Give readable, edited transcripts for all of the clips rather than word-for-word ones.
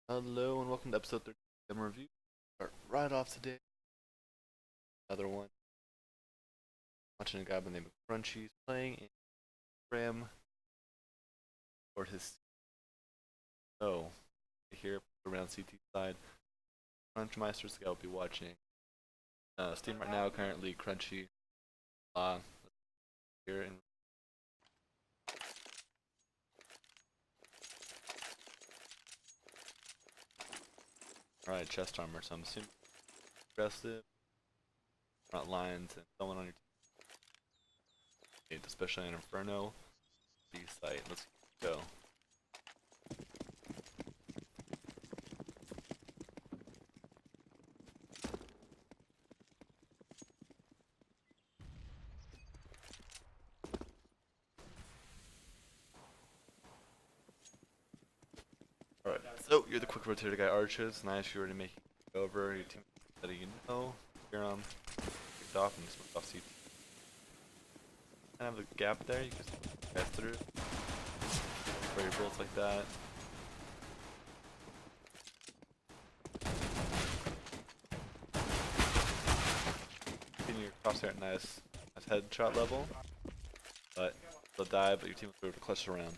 Hello and welcome to episode 13 of GNM Review. Start right off today. Another one. Watching a guy by the name of Crunchy. He's playing in Ram for his here around CT side. Crunchmeister's the guy will be watching. Steam right now currently Crunchy here in Alright, chest armor, so I'm assuming aggressive, front lines, and someone on your team, especially in Inferno. B site. Let's go. Alright, so you're the quick rotator guy archers. Nice, you're already making it over. Your team that you know. You're kicked off and just moved off CT. Kind of a gap there, you can pass through. Spray your bullets like that. Getting your crosshair at nice headshot level. But they'll die, but your team will be able to clutch around.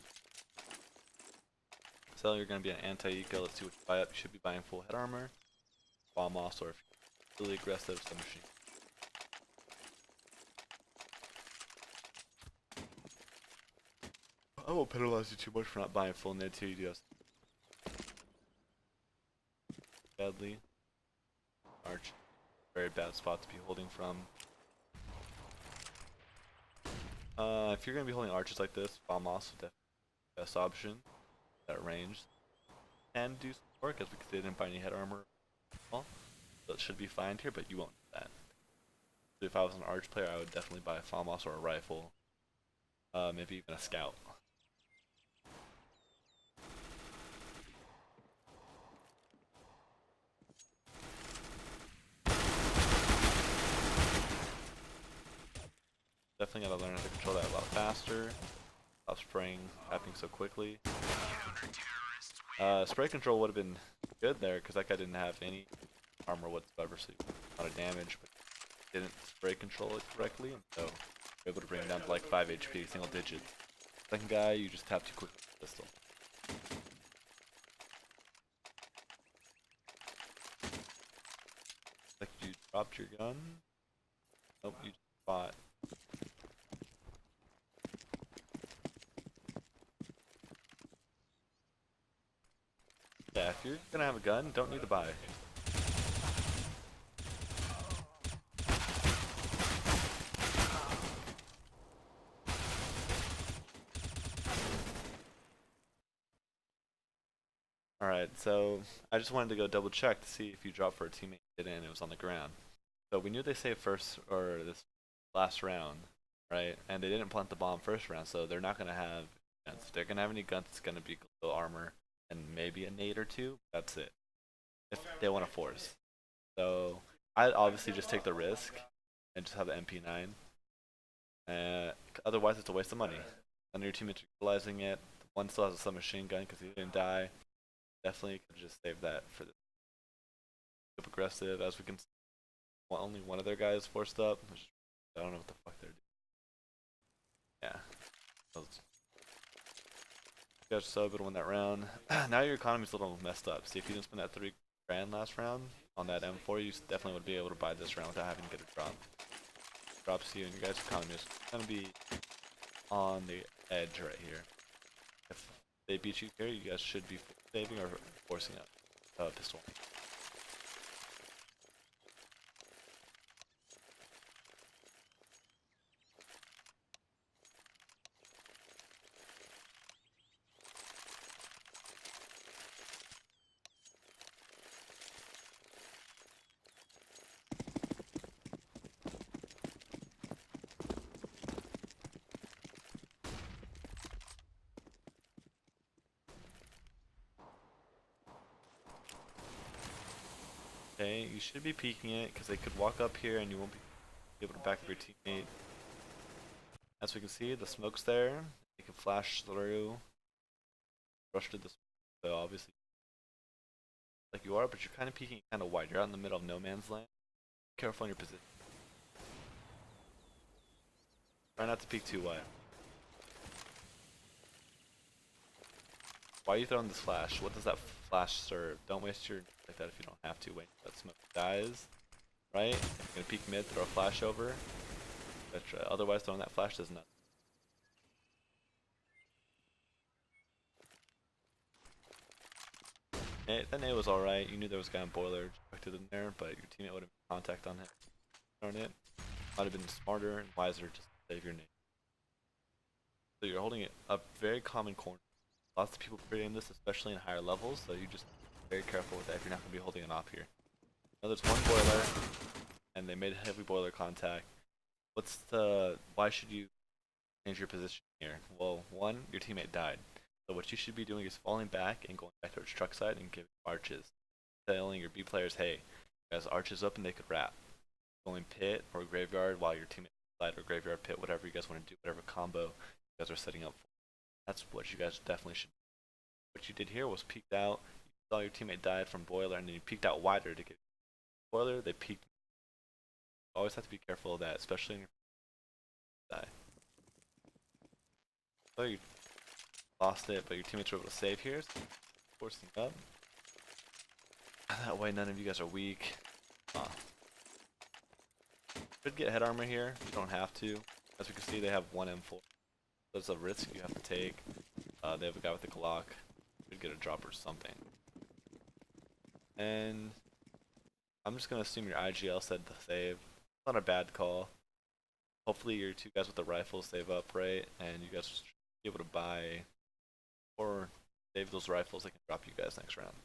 So you're going to be an anti-eco. Let's see what you buy up. You should be buying full head armor, bomb moss, or if you're really aggressive, submachine. I won't penalize you too much for not buying full nade till you do have badly. Arch, very bad spot to be holding from. If you're going to be holding archers like this, bomb moss is definitely the best option. That range can do some work as we didn't buy any head armor. Well, so it should be fine here, but you won't do that. So if I was an arch player, I would definitely buy a FAMAS or a rifle, maybe even a scout. Definitely gotta learn how to control that a lot faster. Stop spraying, tapping so quickly. Spray control would have been good there because that guy didn't have any armor whatsoever, so a lot of damage, but didn't spray control it correctly, and so you're able to bring him down to like 5 HP, single digits. Second guy, you just tap too quickly with the pistol. Like you dropped your gun. Nope, you just fought. Yeah, if you're gonna have a gun, don't need to buy. Alright, so I just wanted to go double check to see if you dropped for a teammate and it was on the ground. So we knew they saved first, or this last round, right? And they didn't plant the bomb first round, so they're not gonna have guns. If they're gonna have any guns, it's gonna be glow armor and maybe a nade or two. That's it. If they want to force. So I'd obviously just take the risk and just have the MP9. Otherwise, it's a waste of money. And your teammates are utilizing it. One still has a submachine gun because he didn't die. Definitely could just save that for the aggressive. As we can see, only one of their guys forced up. I don't know what the fuck they're doing. Yeah. You guys so able to win that round. Now your economy's a little messed up. See, if you didn't spend that 3 grand last round on that M4, you definitely would be able to buy this round without having to get a drop. Drops you, and your guys' economy is going to be on the edge right here. If they beat you here, you guys should be saving or forcing a pistol. Okay, you should be peeking it because they could walk up here and you won't be able to back up your teammate. As we can see, the smoke's there. They can flash through. Rush to the smoke, so obviously like you are, but you're kind of peeking kind of wide. You're out in the middle of no man's land. Be careful on your position. Try not to peek too wide. Why are you throwing this flash? What does that flash serve? Don't waste your like that if you don't have to. Wait, that smoke dies, right? If you're gonna peek mid, throw a flash over, etc. Otherwise, throwing that flash does nothing. That nade was alright. You knew there was a guy on boiler expected in there, but your teammate would have made contact on him. Thrown it. Might have been smarter and wiser just to save your nade. So you're holding it a very common corner. Lots of people pre-aim this, especially in higher levels, so you just be very careful with that if you're not going to be holding it off here. Now there's one boiler, and they made heavy boiler contact. Why should you change your position here? Well, one, your teammate died. So what you should be doing is falling back and going back towards truck side and giving arches. Telling your B players, hey, guys, arches up and they could wrap. Going pit or graveyard while your teammate side or graveyard pit, whatever you guys want to do, whatever combo you guys are setting up for. That's what you guys definitely should do. What you did here was peeked out. You saw your teammate died from boiler, and then you peeked out wider to get boiler. They peeked. Always have to be careful of that, especially in your die. So you lost it, but your teammates were able to save here. So forcing up. That way, none of you guys are weak. Could get head armor here. You don't have to. As we can see, they have one M4. There's a risk you have to take. They have a guy with a Glock. Could get a drop or something. And I'm just gonna assume your IGL said to save. It's not a bad call. Hopefully your two guys with the rifles save up, right? And you guys should be able to buy or save those rifles. They can drop you guys next round.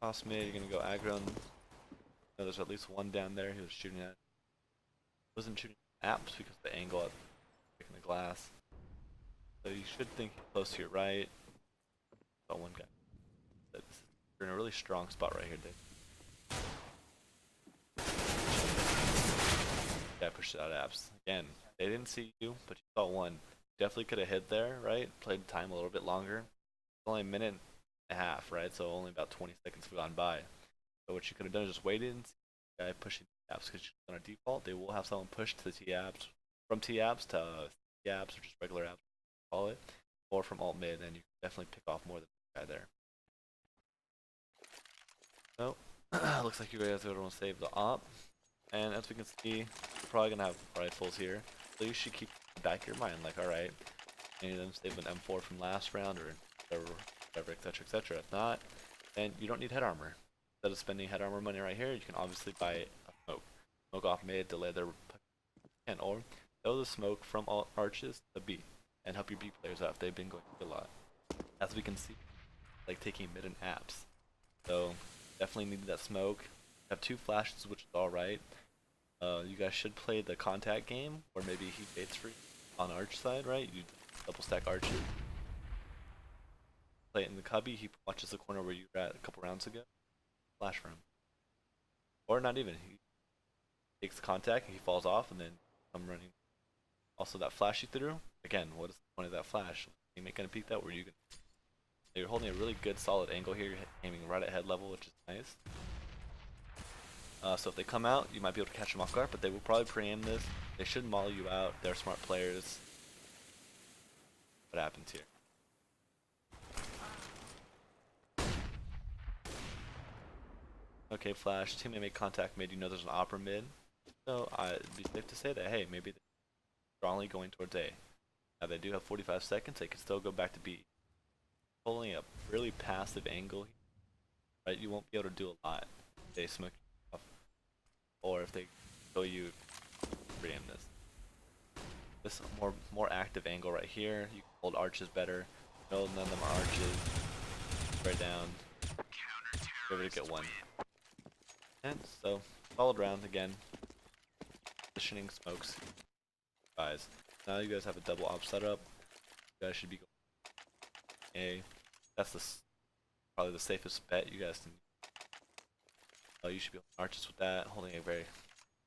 Toss mid, you're gonna go aggro. No, there's at least one down there who was shooting at. Wasn't shooting apps because of the angle of breaking the glass. So you should think close to your right. Got one guy. You're in a really strong spot right here, Dave. Yeah, pushed it out apps. Again, they didn't see you, but you saw one. Definitely could have hid there, right? Played time a little bit longer. It's only a minute and a half, right? So only about 20 seconds have gone by. So what you could have done is just waited and see the guy pushing T apps, because on a default they will have someone push to the T apps, from T apps to T apps or just regular apps, call it, or from alt mid, and you can definitely pick off more than the guy there. So looks like you guys are going to save the op, and as we can see, you're probably gonna have rifles here, so you should keep in the back of your mind, like, alright, any of them save an M4 from last round or whatever, etc, etc. If not, then you don't need head armor. Instead of spending head armor money right here, you can obviously buy a smoke off mid, delay their and or throw the smoke from all arches to B and help your B players out if they've been going through a lot. As we can see, like taking mid and apps. So definitely needed that smoke. Have two flashes, which is alright. You guys should play the contact game, or maybe he baits for you on arch side, right? You double stack arches. Play it in the cubby, he watches the corner where you were at a couple rounds ago. Flash for him. Or not even. He takes the contact and he falls off and then I'm running. Also that flash you threw, again, what is the point of that flash? You ain't gonna peek that, where you can. You're holding a really good solid angle here, you're aiming right at head level, which is nice. So if they come out, you might be able to catch them off guard, but they will probably pre-aim this. They should molly you out, they're smart players. What happens here? Okay, flash, teammate made contact mid, you know there's an opera mid. So it'd be safe to say that, hey, maybe they're strongly going towards A. Now they do have 45 seconds, they can still go back to B. Pulling a really passive angle here, right? You won't be able to do a lot if they smoke you off. Or if they kill you, pre-aim this. This more active angle right here, you can hold arches better. No, none of them are arches. Right down. Be able to get one. And so, solid round again. Positioning smokes. Guys, now you guys have a double op setup. You guys should be going A. That's probably the safest bet you guys can. You should be on arches with that, holding a very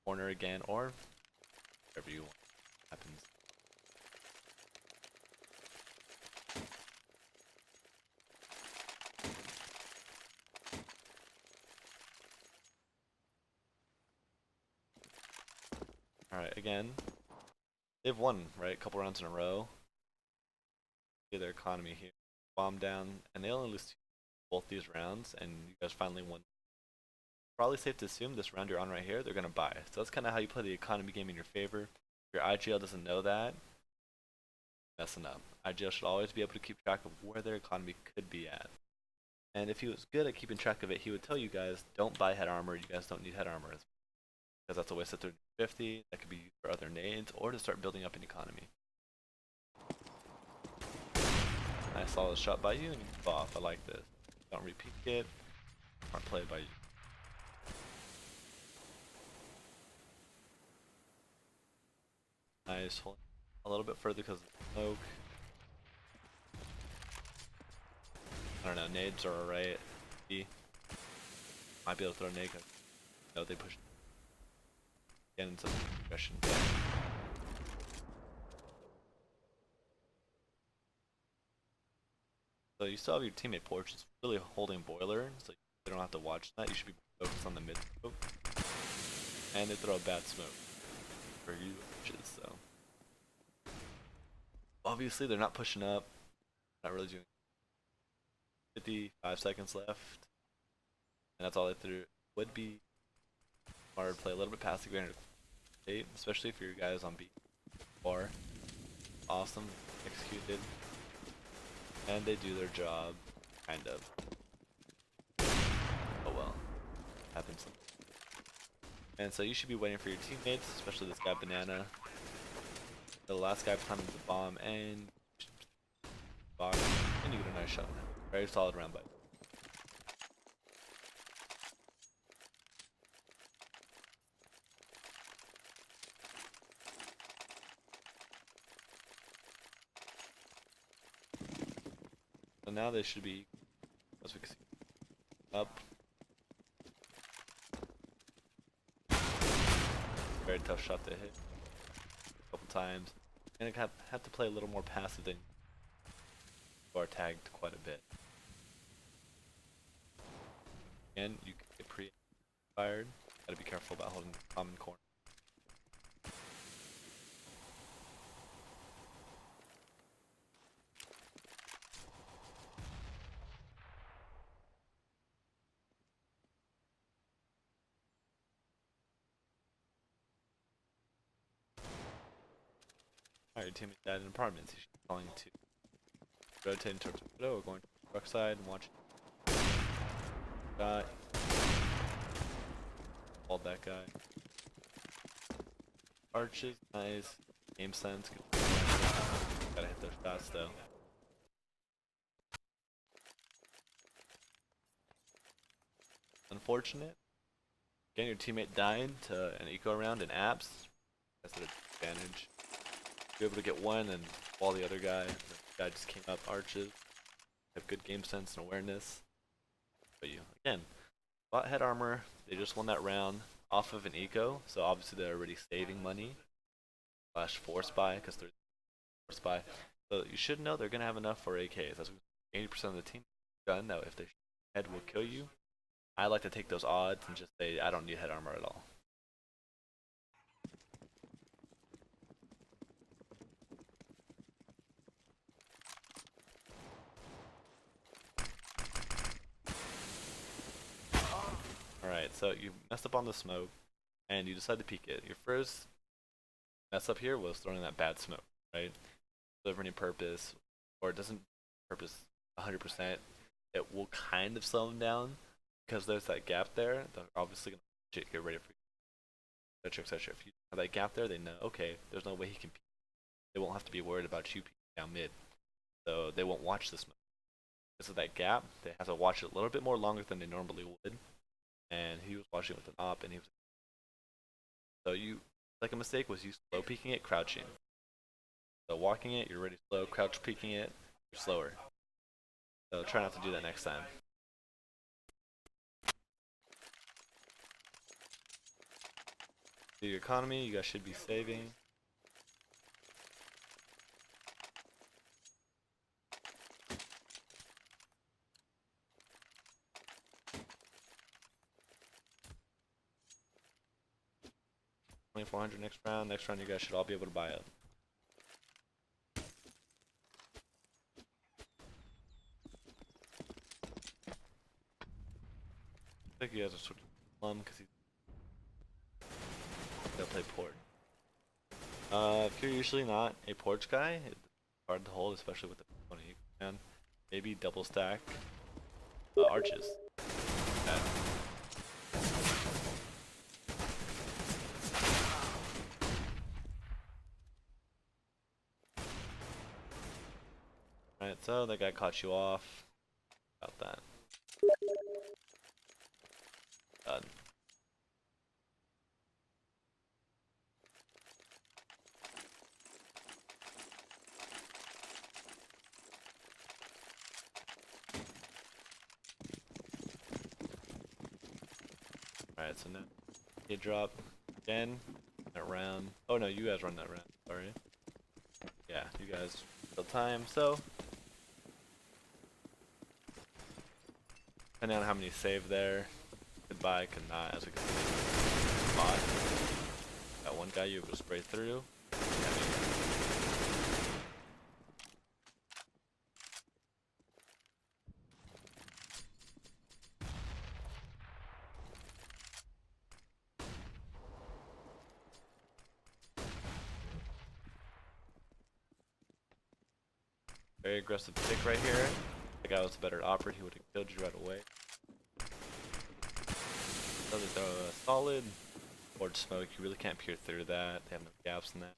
corner again, or whatever you want happens. Alright, again, they've won, right? A couple rounds in a row. Get their economy here. Bomb down, and they only lose both these rounds, and you guys finally won. Probably safe to assume this round you're on right here, they're gonna buy. So that's kind of how you play the economy game in your favor. If your IGL doesn't know that, messing up. IGL should always be able to keep track of where their economy could be at. And if he was good at keeping track of it, he would tell you guys, don't buy head armor, you guys don't need head armor. Because that's a waste of 350, that could be used for other nades, or to start building up an economy. Nice solid shot by you, and you move off. I like this. Don't repeat it. Smart play by you. Nice. Hold a little bit further because of the smoke. I don't know. Nades are alright. Might be able to throw a nade. No, they push. Get into the aggression. So you still have your teammate porch. It's really holding boiler, so you don't have to watch that. You should be focused on the mid smoke. And they throw a bad smoke for you, so obviously they're not pushing up. Not really doing. 55 seconds left, and that's all they threw. Would be hard to play a little bit past the granted state, especially if your guys on B bar. Awesome, executed. And they do their job, kind of. Oh well, happens. And so you should be waiting for your teammates, especially this guy Banana. The last guy planted the bomb, and box, and you get a nice shot. Very solid round by. So now they should be, as we can see, up. Very tough shot to hit a couple times, and I have to play a little more passive than you are tagged quite a bit. And you can get pre-fired. Gotta be careful about holding the common corner. Alright, your teammate died in apartments. You should be calling to rotating towards the window or going to the truck side and watching. Got. Hold that guy. Arches, nice. Game sense. Good. Gotta hit those shots though. Unfortunate. Again, your teammate died to an eco round in apps. That's an advantage. You're able to get one and while the other guy, just came up arches. Have good game sense and awareness. But you, again, bought head armor. They just won that round off of an eco, so obviously they're already saving money. Slash force buy, because they're force buy. So you should know they're gonna have enough for AKs. That's 80% of the team gun. Now if they head will kill you. I like to take those odds and just say I don't need head armor at all. Alright, so you messed up on the smoke, and you decide to peek it. Your first mess up here was throwing that bad smoke, right? Doesn't have any purpose, or it doesn't purpose 100%. It will kind of slow them down, because there's that gap there. They're obviously going to get ready for you, etc, etc. If you have that gap there, they know, okay, there's no way he can peek. They won't have to be worried about you peeking down mid, so they won't watch the smoke. Because of that gap, they have to watch it a little bit more longer than they normally would. And he was watching with an op, and he was. So you, like a mistake was you slow peeking it, crouching. So walking it, you're ready slow. Crouch peeking it, you're slower. So try not to do that next time. Do your economy, you guys should be saving. 2400 next round. Next round, you guys should all be able to buy it. I think you guys are switching to Plum because he's gonna play Port. If you're usually not a Porch guy, it's hard to hold, especially with the 20. And maybe double stack arches. Yeah. Alright, so that guy caught you off. About that. Done. Alright, so now you drop again that round. Oh no, you guys run that round, sorry. Yeah, you guys kill time, so depending on how many save there, could buy, could not, as we can see. Spot. That one guy you able to spray through. Very aggressive pick right here. The guy was a better opera, he would have killed you right away. So they throw a solid board smoke, you really can't peer through that. They have no gaps in that.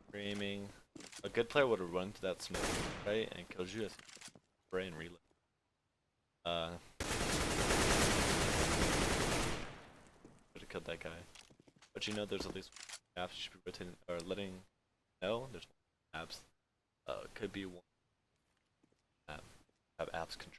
Screaming. A good player would have run to that smoke, right? And kills you as spray and reload. Would have killed that guy. But you know there's at least gaps you should be rotating or letting know. There's apps. Could be one app. Have apps control.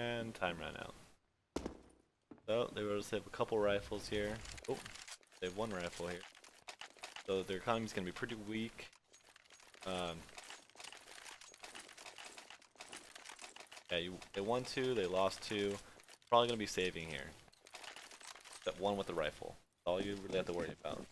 And time ran out. So they were able to save a couple rifles here. Oh, they have one rifle here. So their economy's gonna be pretty weak. Yeah, they won 2, they lost 2. Probably gonna be saving here. Except one with the rifle. That's all you really have to worry about.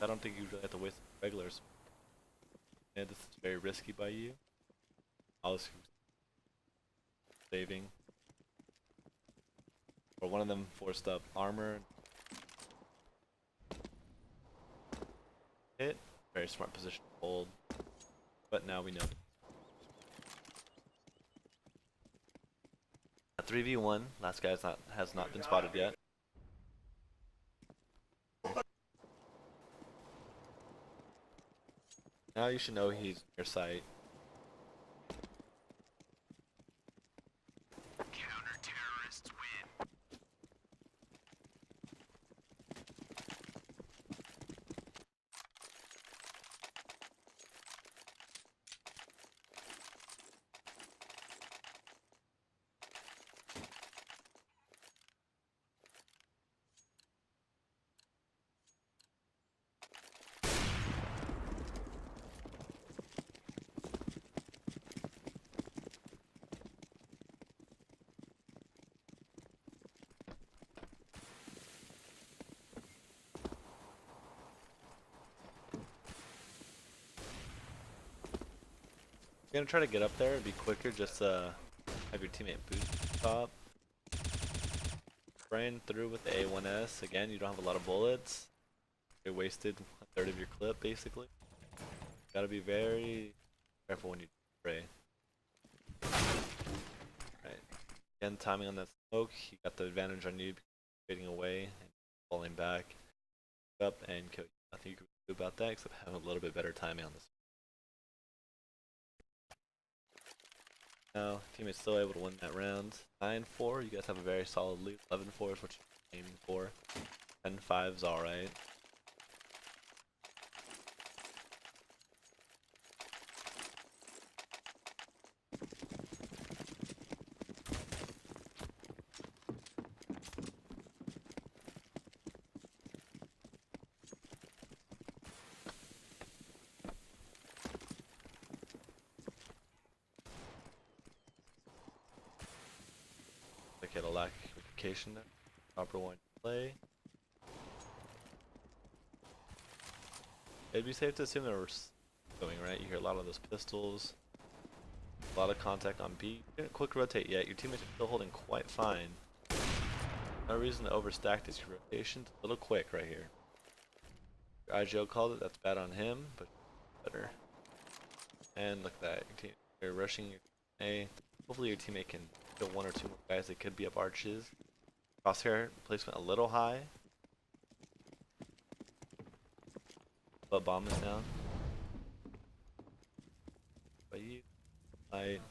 I don't think you really have to waste regulars. Yeah, this is very risky by you. I'll just saving. Or one of them forced up armor. Hit. Very smart position to hold. But now we know. A 3v1. Last guy has not been spotted yet. Now you should know he's near sight. Counter-terrorists win. You're gonna try to get up there, it'd be quicker just to have your teammate boost top. Spraying through with the A1S. Again, you don't have a lot of bullets. You're wasted a third of your clip basically. Gotta be very careful when you spray. Right. Again, timing on that smoke, he got the advantage on you fading away and falling back up and kill you. Nothing you can do about that except have a little bit better timing on this. Now, teammate's still able to win that round. 9-4, you guys have a very solid lead. 11-4 is what you're aiming for. 10-5 is alright. Like had a lack of communication there. Proper one to play. It'd be safe to assume they were going right. You hear a lot of those pistols. A lot of contact on B. You didn't quick rotate yet. Your teammates are still holding quite fine. No reason to overstack this. Your rotation's a little quick right here. Your IGL called it. That's bad on him, but better. And look at that. You're rushing your A. Hopefully your teammate can kill one or two more guys that could be up arches. Crosshair placement a little high. But bomb is down. But you might.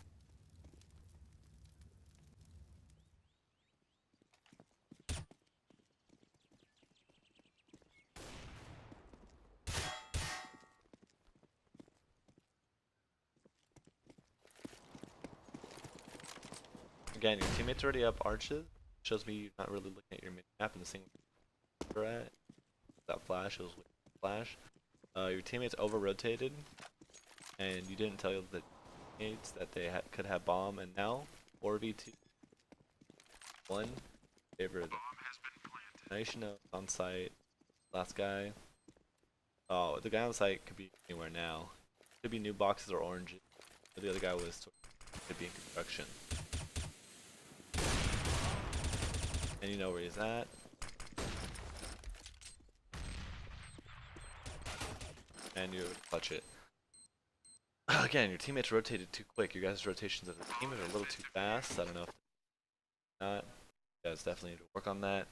Again, your teammate's already up arches. Shows me you're not really looking at your map and the thing you're at. That flash, it was with flash. Your teammates over rotated, and you didn't tell the teammates that they could have bomb, and now 4v2. 1 favor the nation on site. Last guy. Oh, the guy on site could be anywhere now. Could be new boxes or oranges. The other guy could be in construction. And you know where he's at. And you clutch it. Again, your teammates rotated too quick. Your guys' rotations as a team are a little too fast. I don't know if not. You guys definitely need to work on that.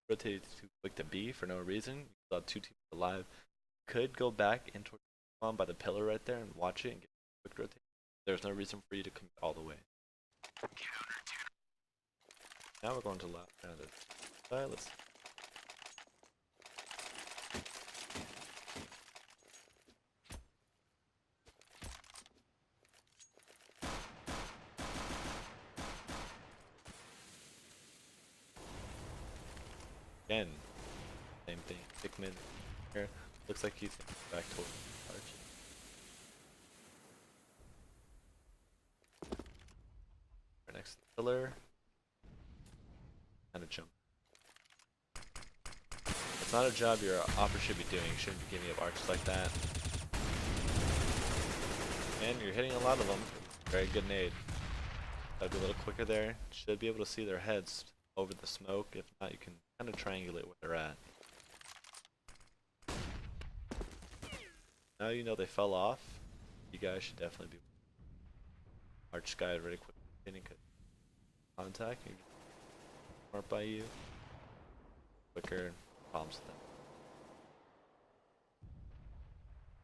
You rotated too quick to B for no reason. You saw 2 teams alive. Could go back into bomb by the pillar right there and watch it and get a quick rotation. There's no reason for you to come all the way. Now we're going to left. Let's. Again, same thing. Hickman here. Looks like he's back towards the arch. Right next to the pillar. And a jump. It's not a job your opera should be doing. You shouldn't be giving up arches like that. And you're hitting a lot of them. Very good nade. Gotta be a little quicker there. Should be able to see their heads over the smoke. If not, you can kind of triangulate where they're at. Now you know they fell off. You guys should definitely be arch guy really quick hitting contact. Smart by you. Quicker problems with them.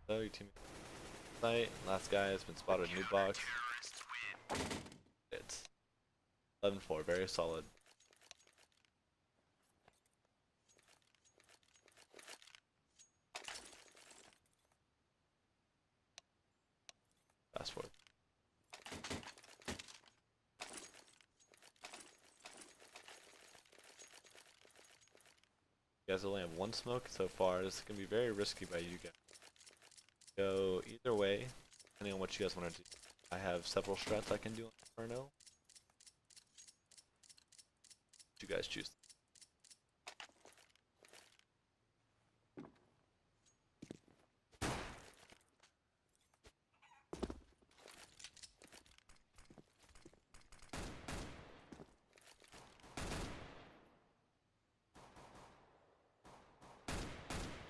So your team site. Last guy has been spotted new box. It's 11-4, very solid. Fast forward. You guys only have one smoke so far. This is gonna be very risky by you guys. Go either way, depending on what you guys want to do. I have several strats I can do on Inferno. You guys choose.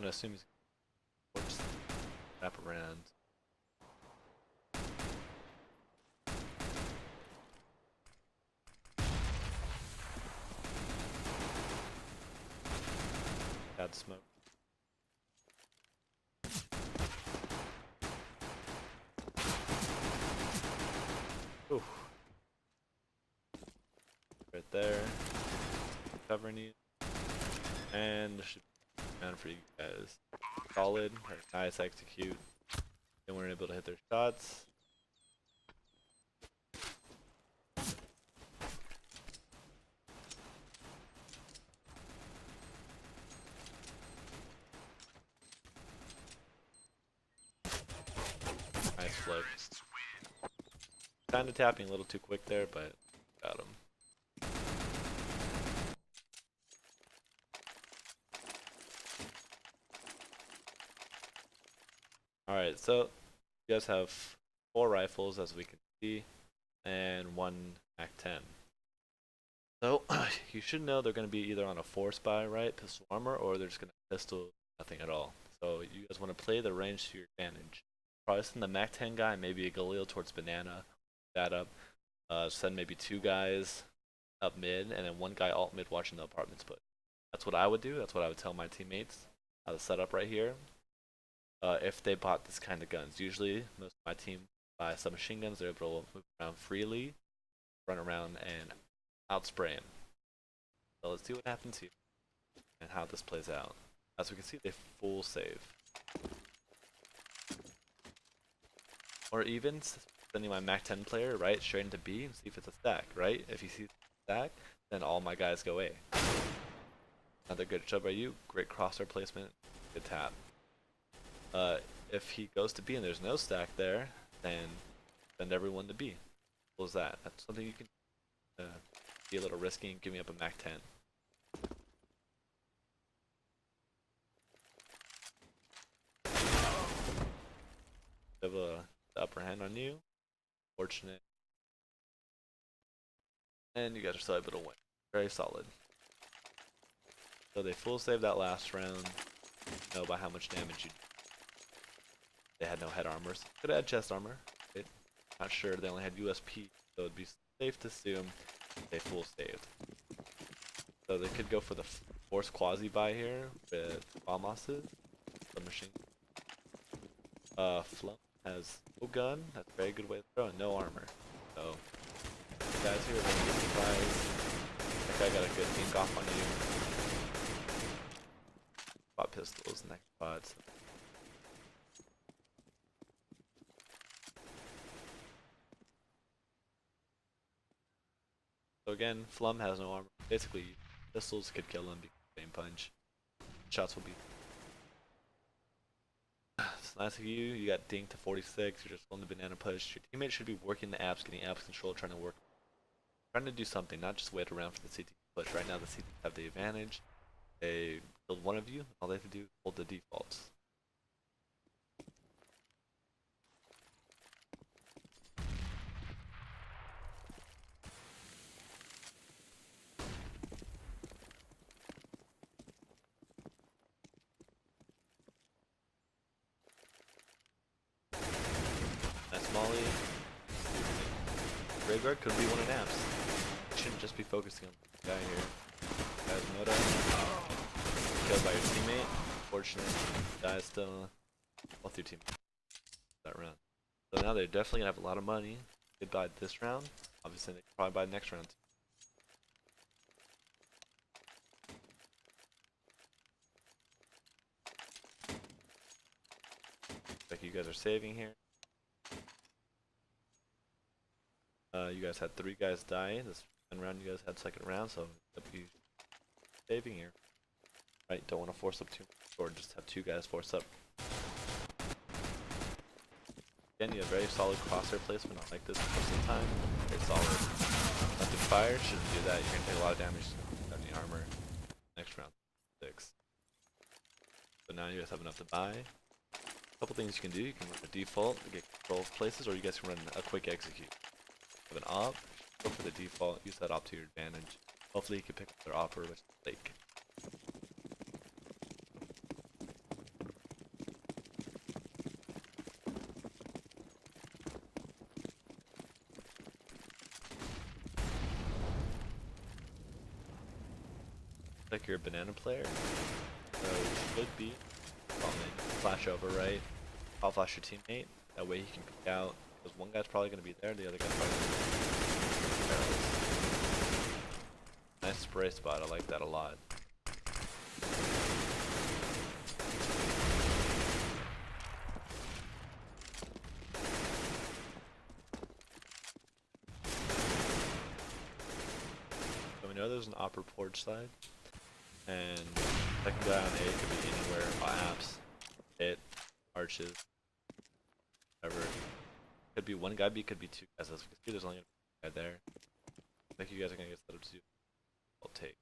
gonna assume he's gonna just wrap around. Bad smoke. Ooh. Right there. Covering you. And there should be around for you guys. Solid. Or nice execute. They weren't able to hit their shots. Nice flip. Kinda tapping a little too quick there, but got him. Alright, so you guys have 4 rifles as we can see, and 1 MAC-10. So you should know they're going to be either on a force buy, right, pistol armor, or they're just going to pistol nothing at all. So you guys want to play the range to your advantage. Probably send the MAC-10 guy, maybe a Galil towards banana, that up. Send maybe 2 guys up mid, and then 1 guy alt mid watching the apartments put. That's what I would do. That's what I would tell my teammates. How to set up right here. If they bought this kind of guns. Usually, most of my team buy submachine guns. They're able to move around freely, run around, and outspray him. So let's see what happens here and how this plays out. As we can see, they full save. Or even sending my MAC-10 player right straight into B and see if it's a stack, right? If he sees a stack, then all my guys go A. Another good shove by you. Great crosshair placement. Good tap. If he goes to B and there's no stack there, then send everyone to B. What was that? That's something you can be a little risky and give me up a MAC-10. Have a upper hand on you. Fortunate. And you guys are still able to win. Very solid. So they full saved that last round. Know by how much damage you did. They had no head armors. Could have had chest armor. Right? Not sure. They only had USP, so it'd be safe to assume they full saved. So they could go for the force quasi buy here with Bombosses, the machine. Flum has no gun. That's a very good way to throw, and no armor. So guys here are gonna get surprised. That guy got a good ink off on you. Spot pistols next spots. So again, Flum has no armor. Basically, pistols could kill him because of the same punch. Shots will be. It's nice of you. You got dinked to 46. You're just on the banana push. Your teammate should be working the apps, getting apps control, trying to do something, not just wait around for the CT push. Right now, the CT have the advantage. They killed one of you. All they have to do is hold the defaults. Nice molly. Graveyard could be one of naps. Shouldn't just be focusing on the guy here. Guys, Moda. Killed by your teammate. Fortunate. Dies still. Both your teammates. That round. So now they're definitely gonna have a lot of money. They buy this round. Obviously, they can probably buy the next round too. Like you guys are saving here. You guys had 3 guys die. This round you guys had second round, so you saving here. Right, don't want to force up too much, or just have 2 guys force up. Again, you have very solid crosshair placement. I like this most of the time. Very solid. Nothing fire, shouldn't do that. You're gonna take a lot of damage without any armor. Next round, 6. So now you guys have enough to buy. A couple things you can do. You can run a default to get control of places, or you guys can run a quick execute. Have an op, go for the default, use that op to your advantage. Hopefully you can pick up their opper, which is Lake. like you're a banana player, so you should be bombing. Flash over right. I'll flash your teammate. That way he can peek out. Because one guy's probably gonna be there, the other guy's probably gonna be barrels. Nice spray spot. I like that a lot. So we know there's an upper porch side, and second guy on A could be anywhere. Apps, hit, arches, whatever. Could be one guy, B could be two guys. As you can see, there's only one guy there. I think you guys are gonna get set up to do. I'll take.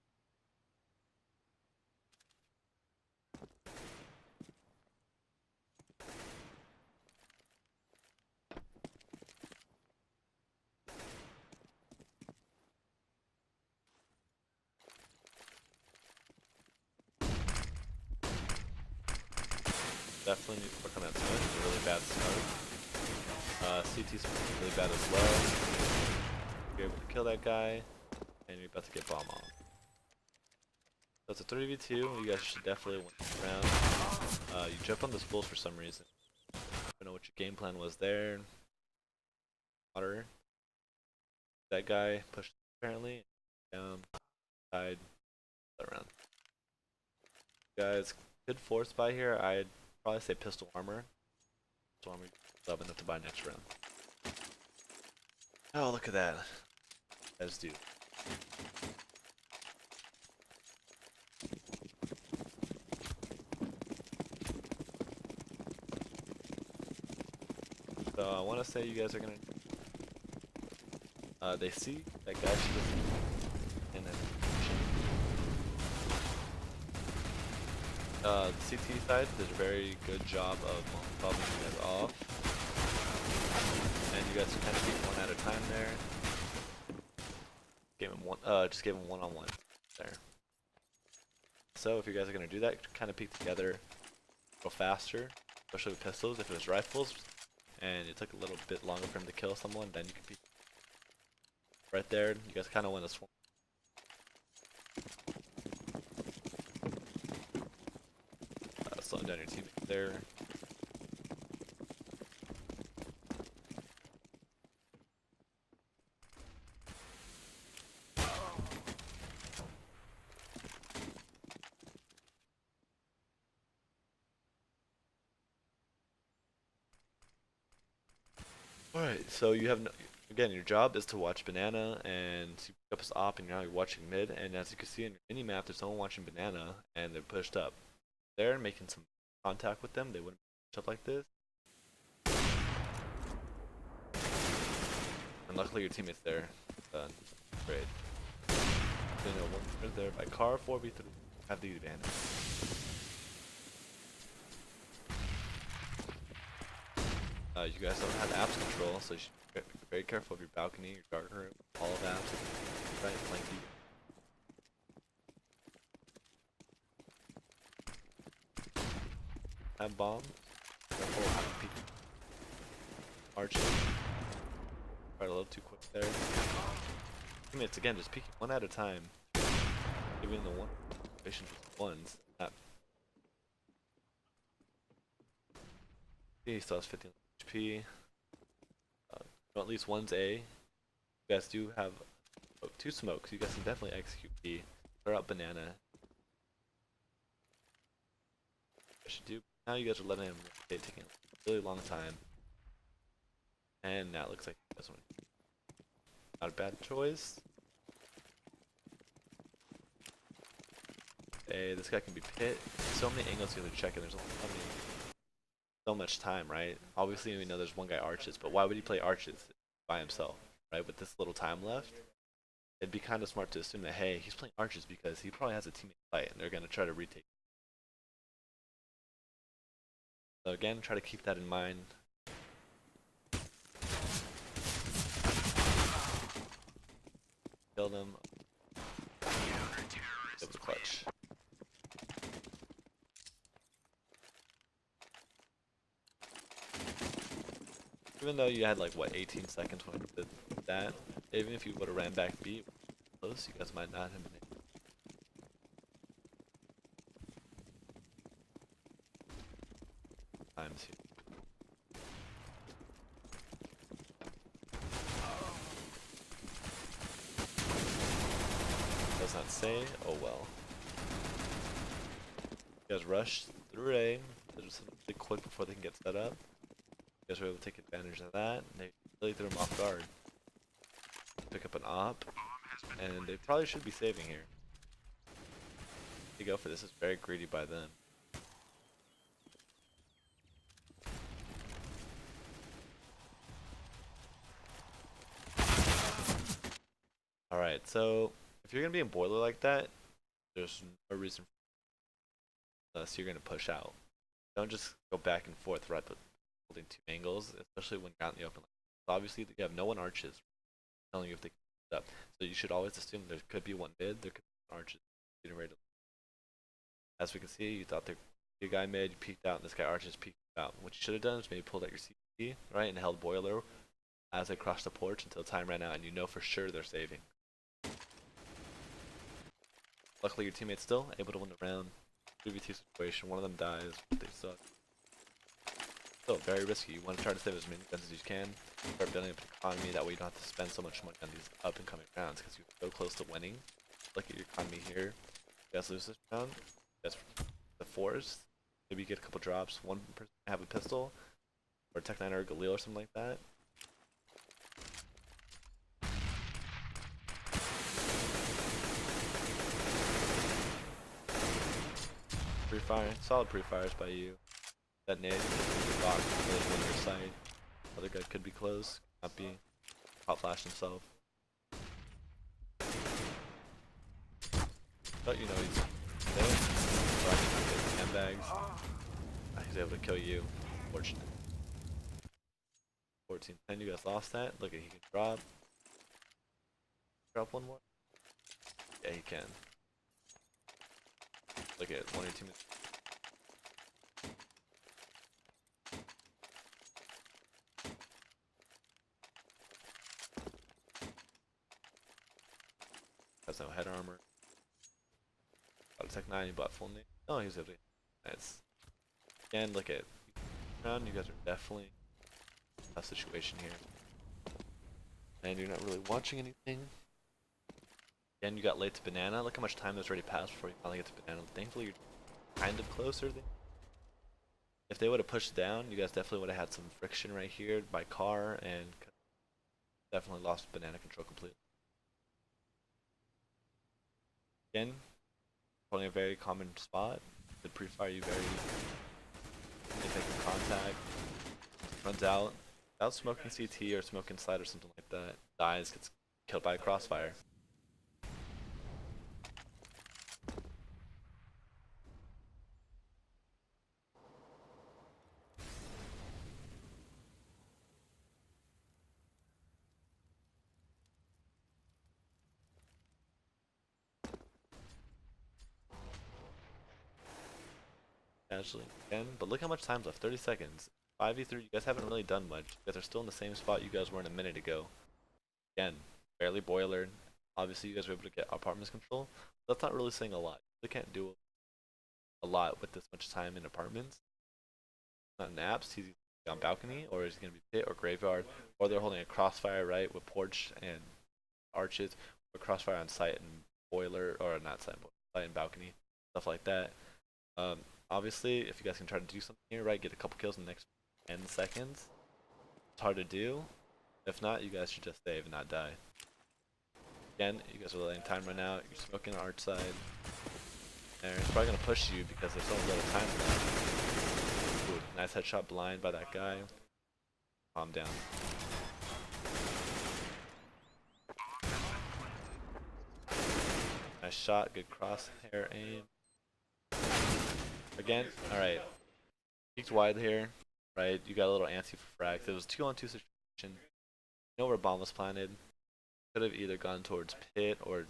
Definitely need to work on that smoke. It's a really bad smoke. CT smoke is really bad as well. You're able to kill that guy, and you're about to get bomb on. So it's a 3v2. You guys should definitely win this round. You jump on this bull for some reason. I don't know what your game plan was there. Water. That guy pushed apparently. Down. Side. That round. Guys, good force buy here. I'd probably say pistol armor. Pistol armor, love enough to buy next round. Oh, look at that. As do. So I want to say you guys are gonna. They see that guy should have, and then. The CT side did a very good job of popping you guys off. And you guys kind of beat one at a time there. Gave him one, just gave him one-on-one there. So if you guys are gonna do that, kind of peek together, go faster, especially with pistols. If it was rifles, and it took a little bit longer for him to kill someone, then you can peek right there. You guys kind of want to swarm. Slowing down your teammate there. Alright, so you have, again, your job is to watch banana, and you pick up his op, and now you're watching mid, and as you can see in your mini map, there's someone watching banana, and they're pushed up. There, making some contact with them, they wouldn't push up like this. And luckily your teammate's there. Great. You know, one there by car, 4v3, have the advantage. You guys don't have apps control, so you should be very careful of your balcony, your dark room, all of apps. Try and flank you. Have bomb. Careful having people. Arching. Probably a little too quick there. Teammates again, just peeking one at a time. Giving the one patient ones. He still has 15 HP. At least one's A. You guys do have two smokes. You guys can definitely execute B. Throw out banana. I should do. Now you guys are letting him rotate, taking a really long time. And now it looks like you guys want. Not a bad choice. Hey, this guy can be pit. So many angles you have to check, and there's only so much time, right? Obviously, we know there's one guy arches, but why would he play arches by himself, right? With this little time left, it'd be kind of smart to assume that, hey, he's playing arches because he probably has a teammate fight, and they're going to try to retake. So again, try to keep that in mind. Kill them. It was clutch. Even though you had like what 18 seconds when you did that, even if you would have ran back B close, you guys might not have been able. times here. Does not say. Oh well. You guys rushed through A. They're just really quick before they can get set up. You guys were able to take advantage of that. And they really threw them off guard. Pick up an op. And they probably should be saving here. They go for this. Is very greedy by them. Alright, so if you're going to be in boiler like that, there's no reason unless you're going to push out. Don't just go back and forth right holding two angles, especially when you're out in the open. So obviously you have no one arches telling you if they can up. So you should always assume there could be one mid, there could be one arches getting ready to. As we can see, you thought there could be a guy mid, you peeked out, and this guy arches peeked out. What you should have done is maybe pulled out your CP, right, and held boiler as they crossed the porch until time ran out, and you know for sure they're saving. Luckily, your teammate's still able to win the round. 3v2 situation, one of them dies, but they suck. Still very risky. You want to try to save as many guns as you can. Start building up an economy, that way you don't have to spend so much money on these up and coming rounds because you're so close to winning. Look at your economy here. You guys lose this round. You guys the forest. Maybe you get a couple drops. One person have a pistol, or Tech 9 or Galil or something like that. Pre-fire, solid pre-fires by you. That nade, box, really on your side. Other guy could be close, not be. Hot flash himself. But you know he's there. So I can get 10 bags. He's able to kill you. Fortunate. 14-10, you guys lost that. Look at he can drop. Drop one more? Yeah, he can. Look at one or two minutes. Has no head armor. Got a Tech 9, he bought full name. Oh, he's able to. Nice. Again, look at. You guys are definitely in a tough situation here. And you're not really watching anything. Again, you got late to banana. Look how much time has already passed before you finally get to banana. Thankfully, you're kind of closer. If they would have pushed down, you guys definitely would have had some friction right here by car and definitely lost banana control completely. Again, probably a very common spot. Could pre-fire you very easily. Making contact. Runs out. Without smoking CT or smoking slide or something like that. Dies, gets killed by a crossfire. Actually, again, but look how much time's left. 30 seconds. 5v3, you guys haven't really done much. You guys are still in the same spot you guys were in a minute ago. Again, barely boiler. Obviously, you guys were able to get apartments control. That's not really saying a lot. You can't do a lot with this much time in apartments. Not naps. He's on balcony, or is he going to be pit or graveyard, or they're holding a crossfire right with porch and arches, or crossfire on site and boiler, or not site, but site and balcony, stuff like that. Obviously, if you guys can try to do something here, right, get a couple kills in the next 10 seconds. It's hard to do. If not, you guys should just save and not die. Again, you guys are letting time run out. You're smoking on arch side. And it's probably going to push you because there's so little time left. Ooh, nice headshot blind by that guy. Calm down. Nice shot, good crosshair aim. Again, alright. Peeked wide here, right? You got a little antsy for frags. It was 2-on-2 situation. You know where bomb was planted. Could have either gone towards pit or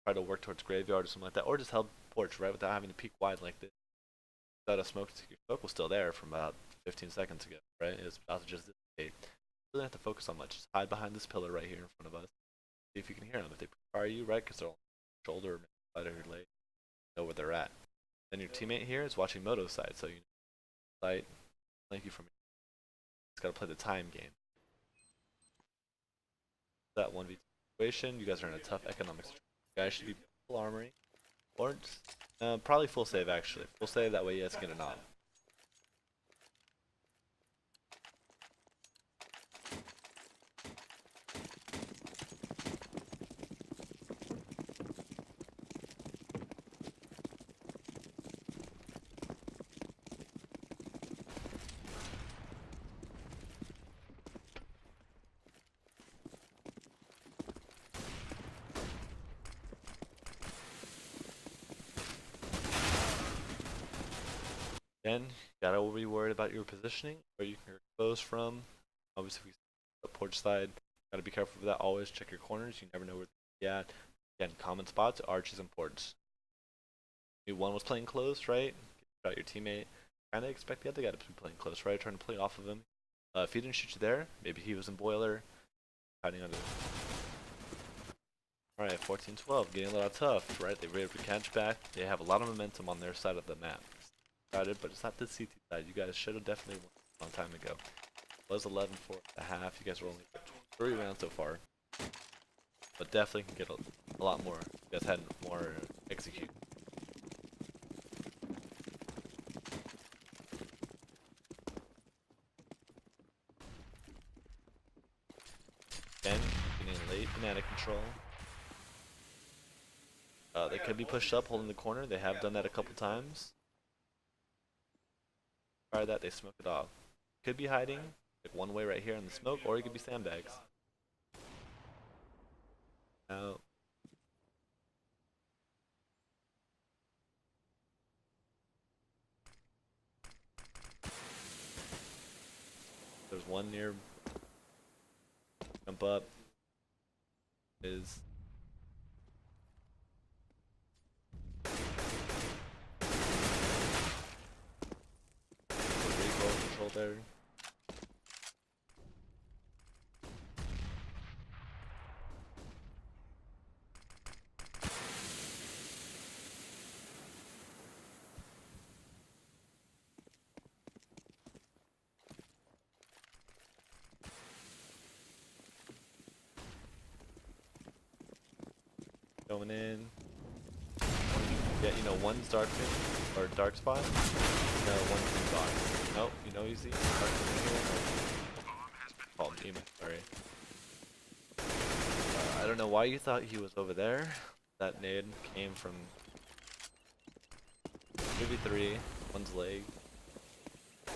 tried to work towards graveyard or something like that, or just held porch, right, without having to peek wide like this. Without a smoke, your smoke was still there from about 15 seconds ago, right? It was about to just dissipate. You don't have to focus on much. Just hide behind this pillar right here in front of us. See if you can hear them. If they fire you, right, because they're on your shoulder or side of your leg, know where they're at. Then your teammate here is watching Moto's side, so you know, side, flank you from. Just gotta play the time game. That 1v2 situation, you guys are in a tough economic situation. You guys should be full armory. Or probably full save actually. Full save, that way you guys can get a knob. Again, you gotta be worried about your positioning, where you can expose from. Obviously, we the porch side. Gotta be careful with that. Always check your corners. You never know where they're at. Again, common spots. Arch is important. Maybe one was playing close, right? Got your teammate. Kind of expect the other guy to be playing close, right? Trying to play off of him. If he didn't shoot you there, maybe he was in boiler, hiding under. All right, 14-12, getting a little tough, right? They were able to catch back. They have a lot of momentum on their side of the map. But it's not the CT side. You guys should have definitely won a long time ago. It was 11-4 at the half. You guys were only 3 rounds so far. But definitely can get a lot more. You guys had more execute. Again, getting late banana control. They could be pushed up, holding the corner. They have done that a couple times. Try that, they smoke it off. Could be hiding, like one way right here in the smoke, or it could be sandbags. Now, there's one near jump up. Is recoil control there. Going in. Yeah, you know, one's dark pin, or dark spot. No, one's in box. Nope, you know easy. Dark pin here. Oh, demon, sorry. I don't know why you thought he was over there. That nade came from 3v3, one's leg. You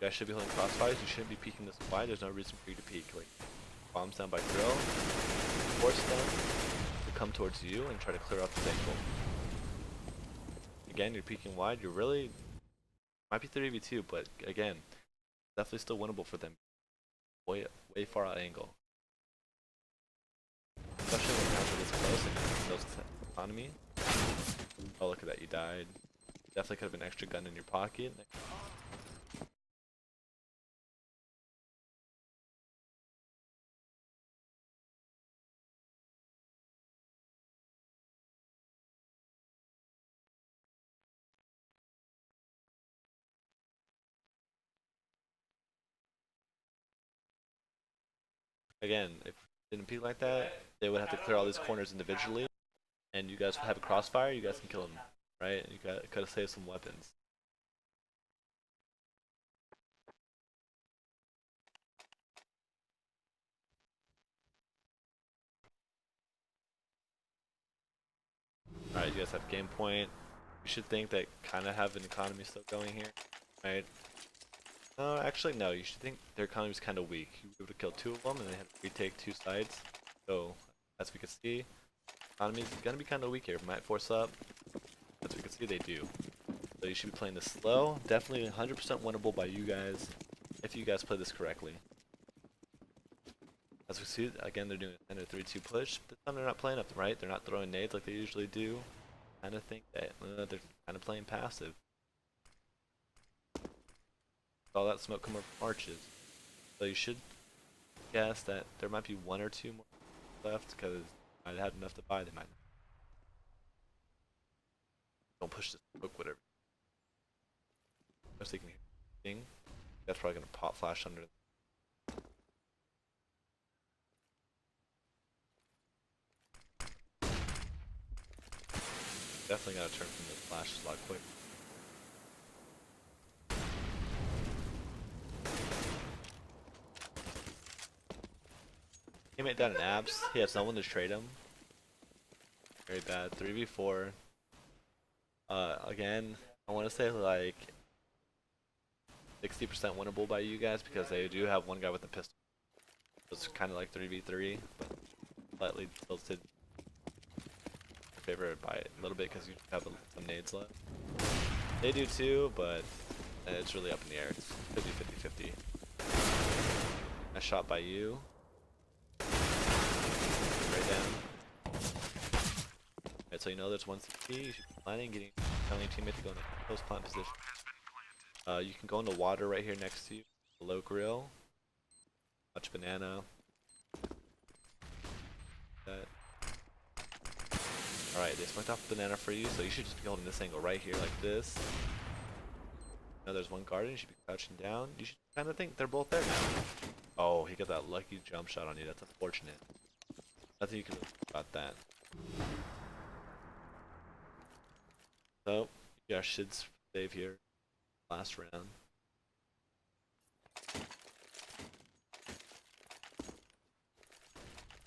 guys should be holding crossfires. You shouldn't be peeking this wide. There's no reason for you to peek. Like, bombs down by grill. Force them to come towards you and try to clear out the angle. Again, you're peeking wide. You're really might be 3v2, but again, definitely still winnable for them. Way far out angle. Especially when rounds are this close and those economy. Oh, look at that, you died. Definitely could have an extra gun in your pocket. Again, if it didn't peek like that, they would have to clear all these corners individually, and you guys have a crossfire, you guys can kill them, right? You could have saved some weapons. Alright, you guys have game point. You should think that kind of have an economy still going here, right? No, actually no, you should think their economy is kind of weak. You were able to kill 2 of them and they had to retake 2 sides. So, as we can see, economy is going to be kind of weak here. Might force up. As we can see, they do. So you should be playing this slow. Definitely 100% winnable by you guys, if you guys play this correctly. As we see, again, they're doing a 3-2 push. This time they're not playing up, right? They're not throwing nades like they usually do. Kind of think that they're kind of playing passive. All that smoke come from arches. So you should guess that there might be 1 or 2 more left, because I might have enough to buy. They might. Don't push this smoke, whatever. Especially can hear. That's probably gonna pop flash under. Definitely gotta turn from the flashes a lot quick. Teammate down in abs. He has no one to trade him. Very bad. 3v4. Again, I want to say like 60% winnable by you guys because they do have one guy with a pistol. It's kind of like 3v3, but slightly tilted in favor by a little bit because you have some nades left. They do too, but it's really up in the air. It's 50-50-50. Nice shot by you. Right down. Alright, so you know there's one CP. You should be planning, telling your teammate to go in a close plant position. You can go in the water right here next to you. Below grill. Watch banana. That. Alright, they smoked off the banana for you, so you should just be holding this angle right here like this. Now there's one garden, you should be crouching down. You should kind of think they're both there now. Oh, he got that lucky jump shot on you. That's unfortunate. Nothing you can do about that. So, you got Shid's save here. Last round.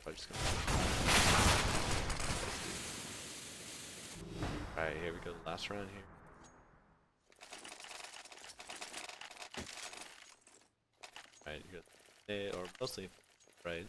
Probably just gonna... Alright, here we go. Last round here. Alright, you got or mostly right.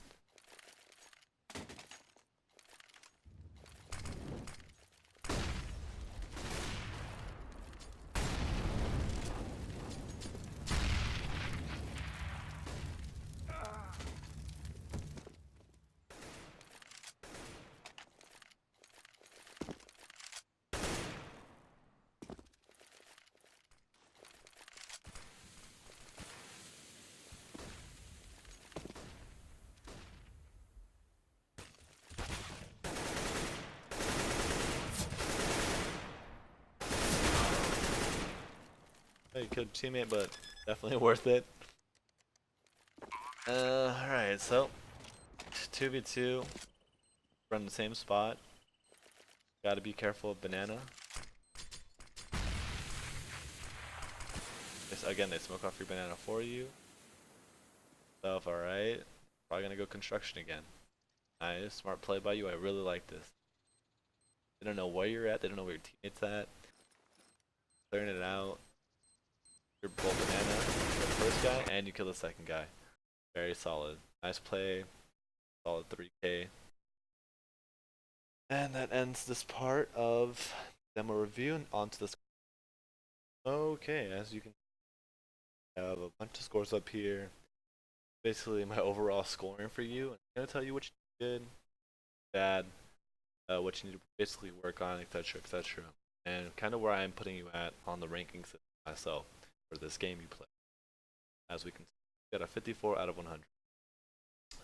Hey, good teammate, but definitely worth it. Alright, so 2v2. Run the same spot. Gotta be careful of banana. Again, they smoke off your banana for you. Stuff, alright. Probably gonna go construction again. Nice, smart play by you. I really like this. They don't know where you're at. They don't know where your teammate's at. Clearing it out. Your bolt banana. Kill the first guy, and you kill the second guy. Very solid. Nice play. Solid 3K. And that ends this part of demo review and onto this. Okay, as you can see, I have a bunch of scores up here. Basically, my overall scoring for you. I'm gonna tell you what you did, bad, what you need to basically work on, etc., etc., and kind of where I am putting you at on the rankings myself for this game you play. As we can see, you got a 54 out of 100.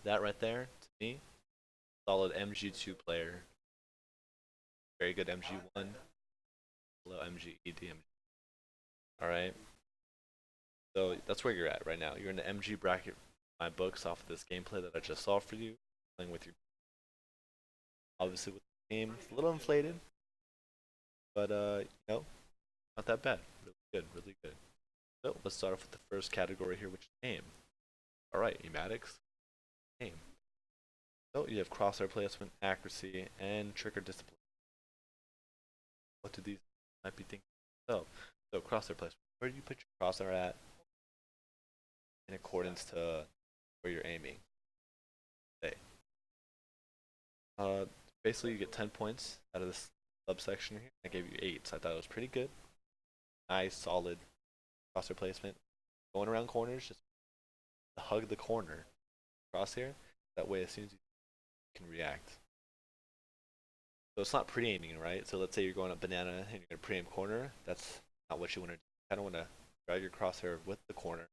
That right there, to me, solid MG2 player. Very good MG1. Low MG, ED, Alright. So that's where you're at right now. You're in the MG bracket. My books off of this gameplay that I just saw for you. Playing with your. Obviously, with the game, it's a little inflated. But, not that bad. Really good, really good. So let's start off with the first category here, which is aim. Alright, ematics. Aim. So you have crosshair placement, accuracy, and trigger discipline. What do these might be thinking? So crosshair placement. Where do you put your crosshair at in accordance to where you're aiming? Say. Basically you get 10 points out of this subsection here. I gave you 8, so I thought it was pretty good. Nice, solid crosshair placement. Going around corners, just hug the corner. Crosshair. That way, as soon as you can react. So it's not pre-aiming, right? So let's say you're going up banana and you're going to pre-aim corner. That's not what you want to do. You kind of want to drive your crosshair with the corner.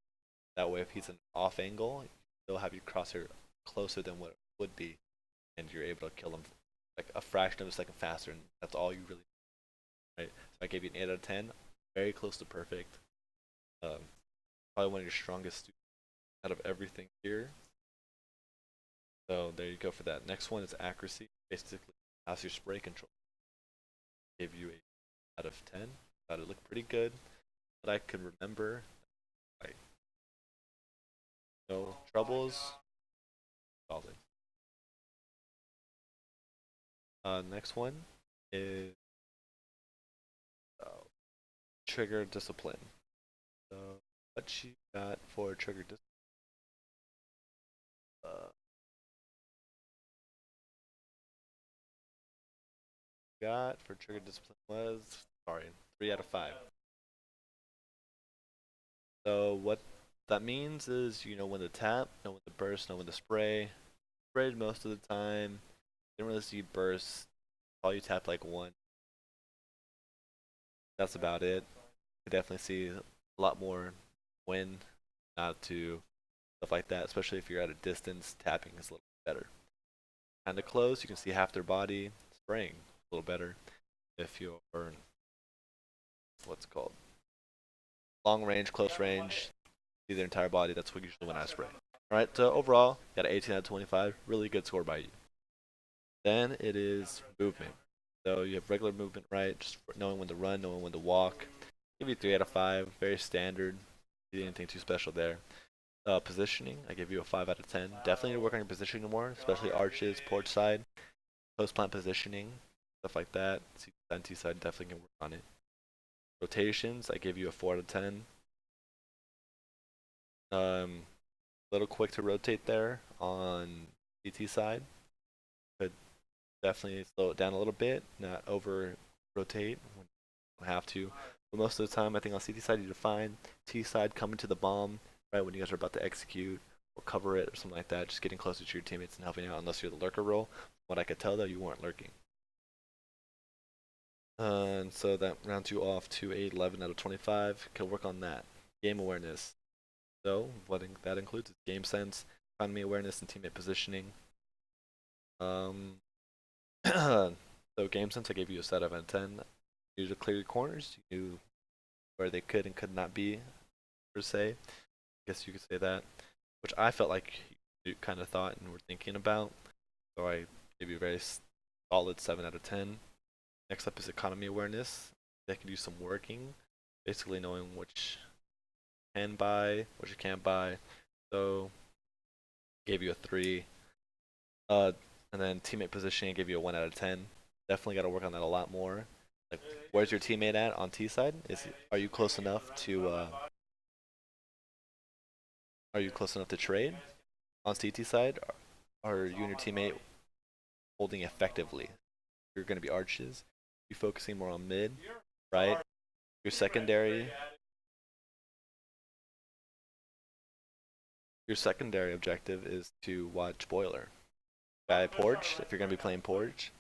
That way, if he's an off angle, you still have your crosshair closer than what it would be, and you're able to kill him like a fraction of a second faster. And that's all you really need, right? So I gave you an 8 out of 10, very close to perfect. Probably one of your strongest students out of everything here. So there you go for that. Next one is accuracy. Basically, how's your spray control? Gave you a out of 10. Thought it looked pretty good. But I could remember, like, no troubles. Solid. Next one is uh, trigger discipline. So what you got for trigger discipline? Uh, got for trigger discipline was, sorry, 3 out of 5. So what that means is you know when to tap, know when to burst, know when to spray. Sprayed most of the time. Didn't really see bursts. All you tap like one. That's about it. You definitely see a lot more when not to stuff like that, especially if you're at a distance. Tapping is a little better. Kind of close, you can see half their body. Spraying a little better if you're what's it called long range, close range. See their entire body. That's what usually when I spray. All right. So overall, got an 18 out of 25. Really good score by you. Then it is movement. So you have regular movement, right? Just knowing when to run, knowing when to walk. Give you 3 out of 5. Very standard. Anything too special there. Positioning, I give you a 5 out of 10. Definitely need to work on your positioning more, especially arches, porch side, post plant positioning, stuff like that. C side definitely can work on it. Rotations, I give you a 4 out of 10. A little quick to rotate there on CT side. Could definitely slow it down a little bit, not over rotate when you don't have to. But most of the time, I think on CT side, you define T side coming to the bomb right when you guys are about to execute or cover it or something like that. Just getting closer to your teammates and helping out, unless you're the lurker role. What I could tell though, you weren't lurking. And so that rounds you off to a 11 out of 25. Can work on that. Game awareness. So what that includes is game sense, economy awareness, and teammate positioning. So game sense, I gave you a set of 10. You to clear your corners. You knew where they could and could not be, per se. I guess you could say that, which I felt like you kind of thought and were thinking about. So I gave you a very solid 7 out of 10. Next up is economy awareness. That could use some working, basically knowing which you can buy, what you can't buy. So gave you a 3. And then teammate positioning gave you a 1 out of 10. Definitely got to work on that a lot more. Like, where's your teammate at on T side? Are you close enough to trade on CT side? Are you and your teammate holding effectively? You're going to be arches. You're focusing more on mid, right? Your secondary. Your secondary objective is to watch boiler. Guy porch. If you're going to be playing porch,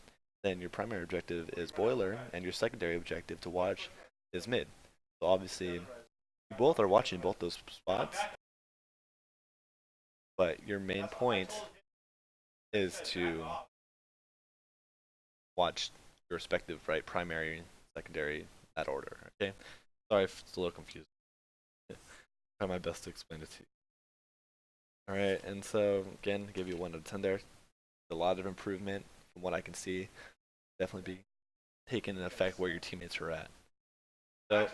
then your primary objective is boiler, and your secondary objective to watch is mid. So obviously, you both are watching both those spots, but your main point is to watch your respective right primary, secondary, that order. Okay. Sorry if it's a little confusing. Try my best to explain it to you. All right, and so again, give you 1 out of 10 there. A lot of improvement from what I can see. Definitely be taking an effect where your teammates are at. So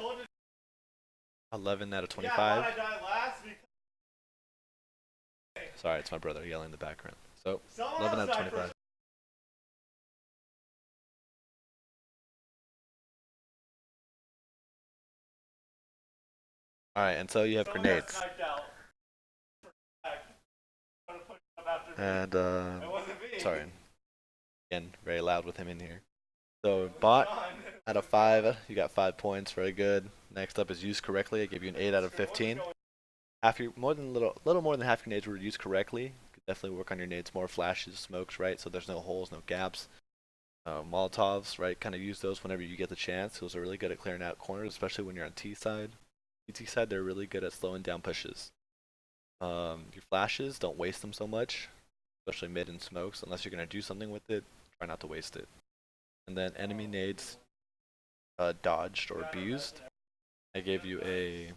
11 out of 25. Sorry, it's my brother yelling in the background. So 11 out of 25. All right, and so you have grenades. And sorry, again, very loud with him in here. So bot out of 5, you got 5 points, very good. Next up is used correctly. I gave you an 8 out of 15. Half your little more than half your nades were used correctly. You could definitely work on your nades more, flashes, smokes, right? So there's no holes, no gaps. Molotovs, right? Kind of use those whenever you get the chance. Those are really good at clearing out corners, especially when you're on T side. T side, they're really good at slowing down pushes. Your flashes, don't waste them so much, especially mid and smokes. Unless you're gonna do something with it, try not to waste it. And then enemy nades, dodged or abused. I gave you a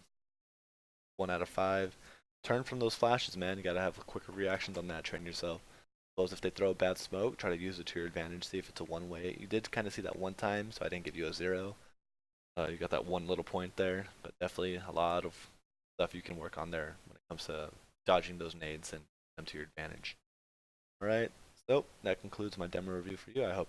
1 out of 5. Turn from those flashes, man. You gotta have quicker reactions on that. Train yourself. Suppose if they throw a bad smoke, try to use it to your advantage. See if it's a one way. You did kind of see that one time, so I didn't give you a 0. You got that one little point there, but definitely a lot of stuff you can work on there when it comes to dodging those nades and them to your advantage. Alright, so that concludes my demo review for you. I hope you